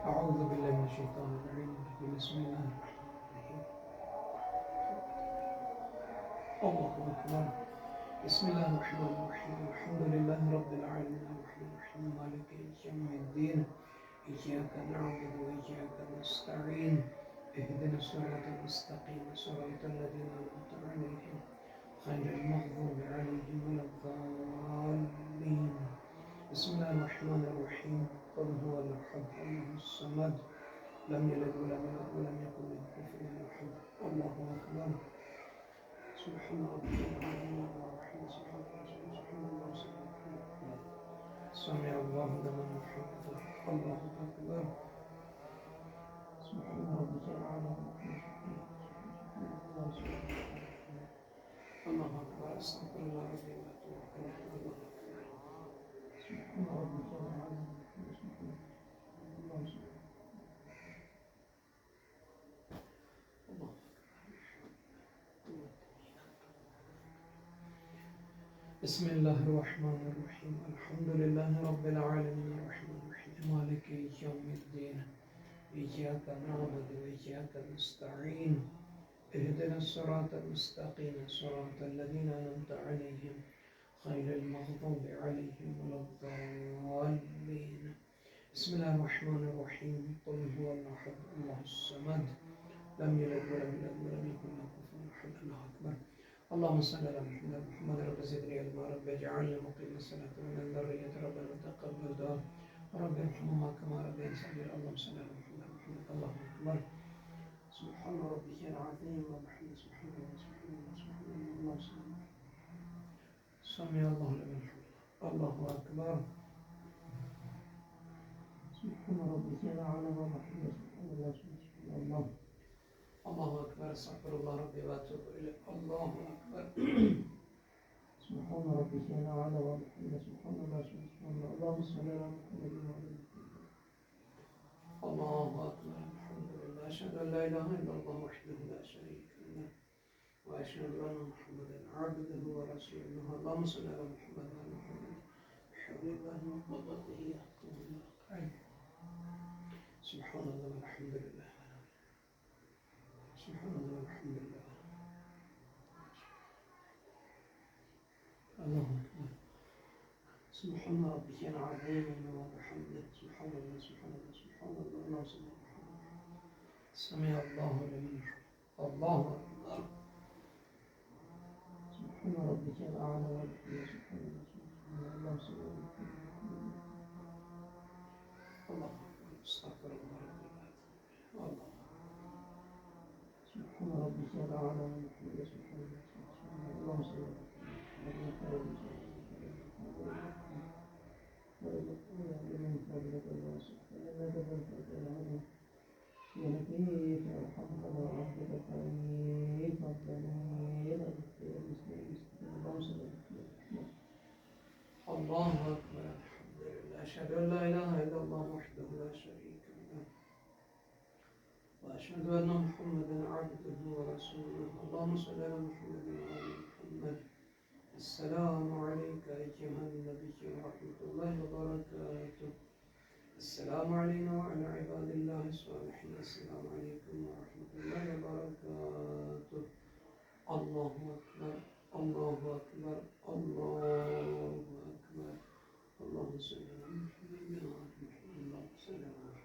أعوذ بالله من الشيطان الرجيم. بسم الله الرحمن الرحيم. الله أكبر. بسم الله الرحمن الرحيم. الحمد لله رب العالمين الرحمن الرحيم مالك يوم الدين. إياك نعبد وإياك نستعين. اهدنا الصراط المستقيم صراط الذين أنعمت عليهم غير المغضوب عليهم ولا الضالين. بسم الله الرحمن الرحيم. قل هو الأحد الله الصمد لم يلد ولم يولد ولم يكن له كفوا أحد. الله أكبر. سبحان ربي العظيم الرحيم. سبحان الله سمع الله لمن حمده. الله أكبر. سبحان ربي الأعلى. الله أكبر. أستغفر الله ربي وأتوب إليه. الله أكبر. سبحان ربي الأعلى. بسم الله الرحمن الرحيم. الحمد لله رب العالمين الرحمن الرحيم مالك يوم الدين. إياك نعبد وإياك نستعين. اهدنا الصراط المستقيم صراط الذين أنعمت عليهم غير المغضوب عليهم ولا الضالين. بسم الله الرحمن الرحيم. قل هو الأحد الله الصمد لم يلد ولم يولد ولم يكن له كفوا أحد. الله أكبر. اللهم صل على محمد رب زدني علما رب اجعلني مقيم الصلاة ومن ذرية ربنا وتقبل دعاء رب ارحمهما كما ربياني صغيرا. اللهم صل على محمد. الله أكبر. سبحان ربك العظيم وبحمده. سبحان الله الله سمع الله لمن حمده. الله أكبر. سبحان ربك الأعلى وبحمده. سبحان الله الله أكبر. أستغفر الله ربي وأتوب إليه. الله أكبر. سبحان ربك الأعلى وبحمده. سبحان الله اللهم صل على محمد وعلى آله. الله أكبر. الحمد لله. أشهد أن لا إله إلا الله وحده لا شريك له وأشهد أن محمدا عبده ورسوله. اللهم صل على محمد وعلى محمد بحول الله وقوته يحكم الأقعد. سبحان الله والحمد لله. سبحان الله والحمد لله. الله أكبر. سبحان ربك العظيم وبحمده. سبحان الله سبحان الله سبحان الله. اللهم صل على محمد. سمع الله لمن حمده. الله أكبر. سبحان ربك الأعلى وبحمده. سبحان الله سبحان الله. اللهم صل على محمد. الله أكبر. استغفر الله ربي الله. سبحان ربك الأعلى وبحمده. سبحان الله سبحان الله. اللهم صل على محمد. الله أكبر. الحمد لله. أشهد أن لا إله إلا الله وحده لا شريك له وأشهد أن محمدا عبده ورسوله. اللهم صل على محمد وعلى محمد. السلام عليك أيها النبي ورحمة الله وبركاته. السلام علينا وعلى عباد الله الصالحين. السلام عليكم ورحمة الله وبركاته. الله أكبر. الله أكبر. الله أكبر. اللهم صل على محمد وعلى محمد. اللهم صل على محمد.